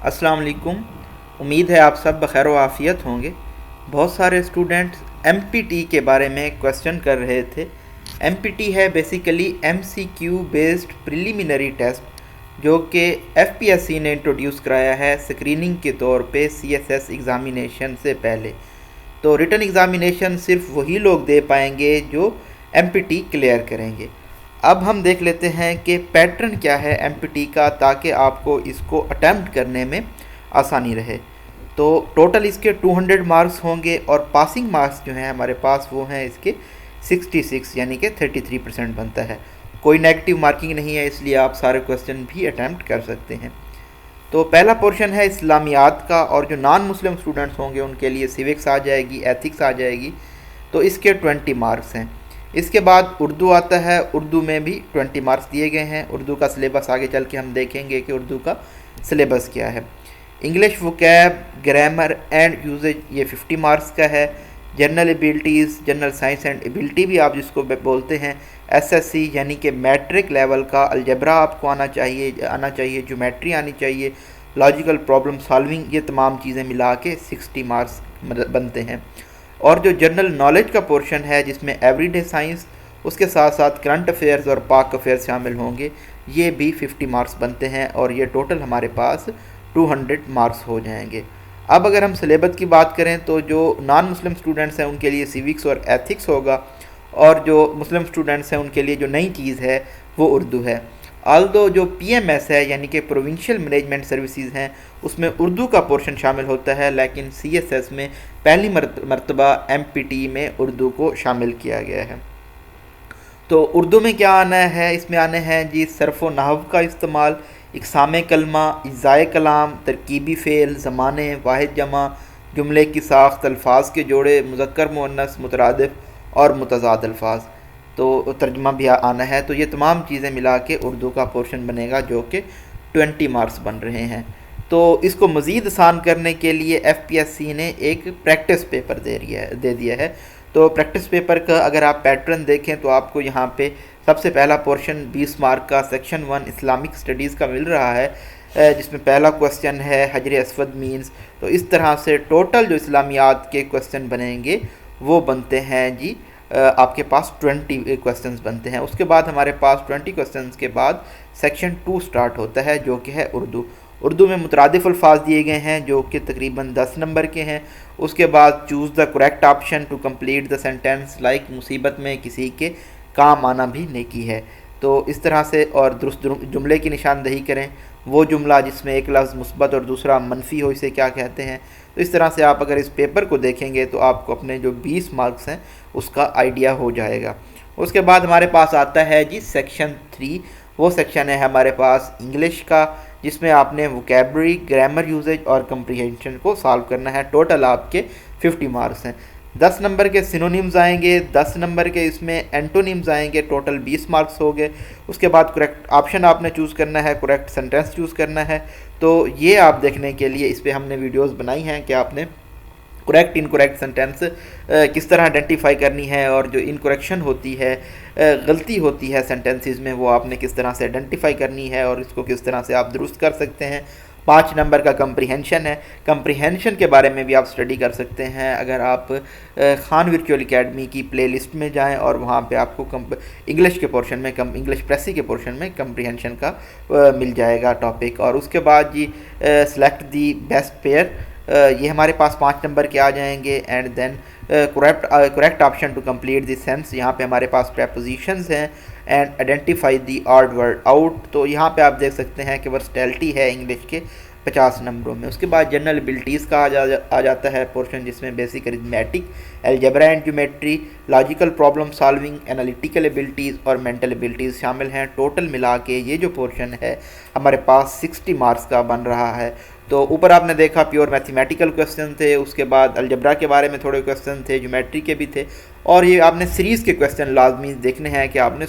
السلام علیکم۔ امید ہے آپ سب بخیر و عافیت ہوں گے۔ بہت سارے اسٹوڈنٹس ایم پی ٹی کے بارے میں کویسچن کر رہے تھے۔ ایم پی ٹی ہے بیسیکلی ایم سی کیو بیسڈ پریلیمنری ٹیسٹ، جو کہ ایف پی ایس سی نے انٹروڈیوس کرایا ہے اسکریننگ کے طور پہ سی ایس ایس ایگزامینیشن سے پہلے۔ تو ریٹن ایگزامینیشن صرف وہی لوگ دے پائیں گے جو ایم پی ٹی کلیئر کریں گے۔ اب ہم دیکھ لیتے ہیں کہ پیٹرن کیا ہے ایم پی ٹی کا، تاکہ آپ کو اس کو اٹیمپٹ کرنے میں آسانی رہے۔ تو ٹوٹل اس کے 200 مارکس ہوں گے، اور پاسنگ مارکس جو ہیں ہمارے پاس وہ ہیں اس کے 66، یعنی کہ 33% بنتا ہے۔ کوئی نیگیٹو مارکنگ نہیں ہے، اس لیے آپ سارے کویسچن بھی اٹیمپٹ کر سکتے ہیں۔ تو پہلا پورشن ہے اسلامیات کا، اور جو نان مسلم اسٹوڈنٹس ہوں گے ان کے لیے سیوکس آ جائے گی، ایتھکس آ جائے گی، تو اس کے 20 مارکس ہیں۔ اس کے بعد اردو آتا ہے، اردو میں بھی 20 مارکس دیے گئے ہیں۔ اردو کا سلیبس آگے چل کے ہم دیکھیں گے کہ اردو کا سلیبس کیا ہے۔ انگلش وکیب، گرامر اینڈ یوزیج یہ 50 مارکس کا ہے۔ General abilities, general science and ability بھی آپ جس کو بولتے ہیں، ایس ایس سی یعنی کہ میٹرک لیول کا الجبرا آپ کو آنا چاہیے، جیومیٹری آنی چاہیے، لاجیکل پرابلم سالونگ، یہ تمام چیزیں ملا کے 60 مارکس بنتے ہیں۔ اور جو جنرل نالج کا پورشن ہے جس میں ایوری ڈے سائنس، اس کے ساتھ ساتھ کرنٹ افیئرز اور پاک افیئرز شامل ہوں گے، یہ بھی 50 مارکس بنتے ہیں، اور یہ ٹوٹل ہمارے پاس 200 مارکس ہو جائیں گے۔ اب اگر ہم سلیبس کی بات کریں تو جو نان مسلم اسٹوڈنٹس ہیں ان کے لیے سیوکس اور ایتھکس ہوگا، اور جو مسلم اسٹوڈنٹس ہیں ان کے لیے جو نئی چیز ہے وہ اردو ہے۔ آلدو جو پی ایم ایس ہے یعنی کہ پروونشل مینجمنٹ سروسز ہیں، اس میں اردو کا پورشن شامل ہوتا ہے، لیکن سی ایس ایس میں پہلی مرتبہ ایم پی ٹی میں اردو کو شامل کیا گیا ہے۔ تو اردو میں کیا آنا ہے؟ اس میں آنے ہیں جی صرف و نحو کا استعمال، اقسام کلمہ، اجزائے کلام، ترکیبی فعل، زمانے، واحد جمع، جملے کی ساخت، الفاظ کے جوڑے، مذکر مؤنث، مترادف اور متضاد الفاظ، تو ترجمہ بھی آنا ہے۔ تو یہ تمام چیزیں ملا کے اردو کا پورشن بنے گا، جو کہ 20 مارکس بن رہے ہیں۔ تو اس کو مزید آسان کرنے کے لیے ایف پی ایس سی نے ایک پریکٹس پیپر دے دیا ہے۔ تو پریکٹس پیپر کا اگر آپ پیٹرن دیکھیں تو آپ کو یہاں پہ سب سے پہلا پورشن 20 مارک کا سیکشن 1 اسلامک اسٹڈیز کا مل رہا ہے، جس میں پہلا کویسچن ہے حجر اسود مینز۔ تو اس طرح سے ٹوٹل جو اسلامیات کے کویسچن بنیں گے وہ بنتے ہیں جی آپ کے پاس 20 کویسچنز بنتے ہیں۔ اس کے بعد ہمارے پاس 20 کویسچنز کے بعد سیکشن 2 سٹارٹ ہوتا ہے، جو کہ ہے اردو۔ اردو میں مترادف الفاظ دیے گئے ہیں جو کہ تقریباً 10 نمبر کے ہیں۔ اس کے بعد choose the correct option to complete the sentence, like مصیبت میں کسی کے کام آنا بھی نیکی ہے۔ تو اس طرح سے اور درست جملے کی نشاندہی کریں، وہ جملہ جس میں ایک لفظ مثبت اور دوسرا منفی ہو اسے کیا کہتے ہیں۔ تو اس طرح سے آپ اگر اس پیپر کو دیکھیں گے تو آپ کو اپنے جو 20 مارکس ہیں اس کا آئیڈیا ہو جائے گا۔ اس کے بعد ہمارے پاس آتا ہے جی سیکشن 3، وہ سیکشن ہے ہمارے پاس انگلش کا، جس میں آپ نے ووکیبلری، گرامر یوزیج اور کمپریہنشن کو سالو کرنا ہے۔ ٹوٹل آپ کے 50 مارکس ہیں۔ 10 نمبر کے سینونیمز آئیں گے، 10 نمبر کے اس میں اینٹونیمز آئیں گے، ٹوٹل 20 مارکس ہو گئے۔ اس کے بعد کریکٹ آپشن آپ نے چوز کرنا ہے، کریکٹ سینٹینس چوز کرنا ہے۔ تو یہ آپ دیکھنے کے لیے اس پہ ہم نے ویڈیوز بنائی ہیں کہ آپ نے کریکٹ انکریکٹ سینٹینس کس طرح آئیڈینٹیفائی کرنی ہے، اور جو انکریکشن ہوتی ہے، غلطی ہوتی ہے سینٹینسز میں، وہ آپ نے کس طرح سے آئیڈینٹیفائی کرنی ہے، اور اس کو کس طرح سے آپ درست کر سکتے ہیں۔ 5 نمبر کا کمپریہنشن ہے۔ کمپریہنشن کے بارے میں بھی آپ اسٹڈی کر سکتے ہیں اگر آپ خان ورچوئل اکیڈمی کی پلے لسٹ میں جائیں، اور وہاں پہ آپ کو انگلش کے پورشن میں انگلش پریسی کے پورشن میں کمپریہنشن کا مل جائے گا ٹاپک۔ اور اس کے بعد جی سلیکٹ دی بیسٹ پیئر، یہ ہمارے پاس 5 نمبر کے آ جائیں گے۔ And then correct option to complete the sentence, یہاں پہ ہمارے پاس پریپوزیشنز ہیں۔ And identify the odd word out, تو یہاں پہ آپ دیکھ سکتے ہیں کہ ورسٹیلٹی ہے انگلش کے 50 نمبروں میں۔ اس کے بعد جنرل ایبلٹیز کا آ جاتا ہے پورشن، جس میں basic arithmetic, algebra and geometry, logical problem solving, analytical abilities اور مینٹل ایبلٹیز شامل ہیں۔ ٹوٹل ملا کے یہ جو پورشن ہے ہمارے پاس 60 مارکس کا بن رہا ہے۔ تو اوپر آپ نے دیکھا پیور میتھمیٹیکل کویسچن تھے، اس کے بعد الجبرا کے بارے میں تھوڑے کویسچن تھے، جیومیٹری کے بھی تھے، اور یہ آپ نے سیریز کے کویسچن لازمی دیکھنے ہیں کہ آپ نے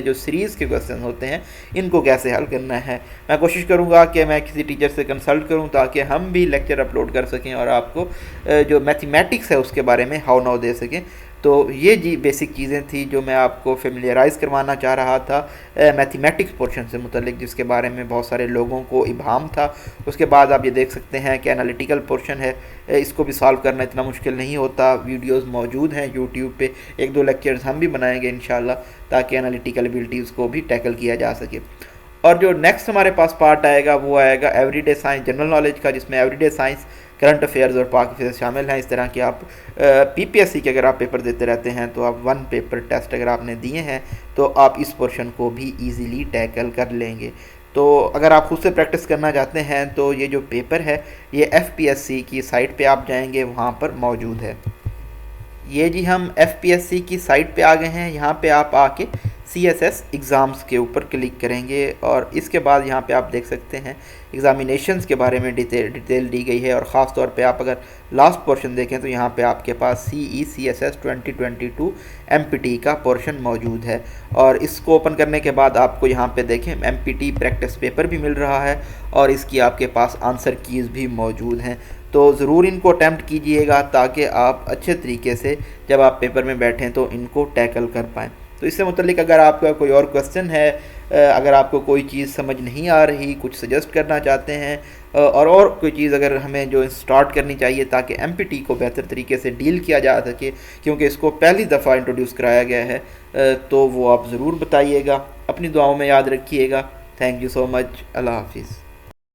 جو سیریز کے کویسچن ہوتے ہیں ان کو کیسے حل کرنا ہے۔ میں کوشش کروں گا کہ میں کسی ٹیچر سے کنسلٹ کروں تاکہ ہم بھی لیکچر اپلوڈ کر سکیں اور آپ کو جو میتھمیٹکس ہے اس کے بارے میں ہاؤ ناؤ دے سکیں۔ تو یہ جی بیسک چیزیں تھیں جو میں آپ کو فیملیرائز کروانا چاہ رہا تھا میتھمیٹکس پورشن سے متعلق، جس کے بارے میں بہت سارے لوگوں کو ابہام تھا۔ اس کے بعد آپ یہ دیکھ سکتے ہیں کہ انالیٹیکل پورشن ہے، اس کو بھی سالو کرنا اتنا مشکل نہیں ہوتا۔ ویڈیوز موجود ہیں یوٹیوب پہ، 1-2 لیکچرز ہم بھی بنائیں گے انشاءاللہ تاکہ انالیٹیکل ایبلٹیز کو بھی ٹیکل کیا جا سکے۔ اور جو نیکسٹ ہمارے پاس پارٹ آئے گا وہ آئے گا every day science general knowledge کا، جس میں every day science, current affairs اور پاک فزکس شامل ہیں۔ اس طرح کہ آپ پی پی ایس سی کے اگر آپ پیپر دیتے رہتے ہیں تو آپ 1 پیپر ٹیسٹ اگر آپ نے دیے ہیں تو آپ اس پورشن کو بھی ایزیلی ٹیکل کر لیں گے۔ تو اگر آپ خود سے پریکٹس کرنا چاہتے ہیں تو یہ جو پیپر ہے یہ ایف پی ایس سی کی سائٹ پہ آپ جائیں گے، وہاں پر موجود ہے۔ یہ جی ہم ایف پی ایس سی کی سائٹ پہ آ گئے ہیں، یہاں پہ آپ آ کے سی ایس ایس ایگزامس کے اوپر کلک کریں گے اور اس کے بعد یہاں پہ آپ دیکھ سکتے ہیں ایگزامینیشنز کے بارے میں ڈیٹیل دی گئی ہے، اور خاص طور پہ آپ اگر لاسٹ پورشن دیکھیں تو یہاں پہ آپ کے پاس C S S 2022 M P T کا پورشن موجود ہے۔ اور اس کو اوپن کرنے کے بعد آپ کو یہاں پہ دیکھیں M P T practice paper بھی مل رہا ہے اور اس کی آپ کے پاس آنسر کیز بھی موجود ہیں۔ تو ضرور ان کو اٹیمپٹ کیجئے گا تاکہ آپ اچھے طریقے سے جب آپ پیپر میں بیٹھیں تو ان کو ٹیکل کر پائیں۔ تو اس سے متعلق اگر آپ کا کوئی اور کویسچن ہے، اگر آپ کو کوئی چیز سمجھ نہیں آ رہی، کچھ سجیسٹ کرنا چاہتے ہیں، اور کوئی چیز اگر ہمیں جو اسٹارٹ کرنی چاہیے تاکہ ایم پی ٹی کو بہتر طریقے سے ڈیل کیا جا سکے، کیونکہ اس کو پہلی دفعہ انٹروڈیوس کرایا گیا ہے، تو وہ آپ ضرور بتائیے گا۔ اپنی دعاؤں میں یاد رکھیے گا۔ تھینک یو سو مچ۔ اللہ حافظ۔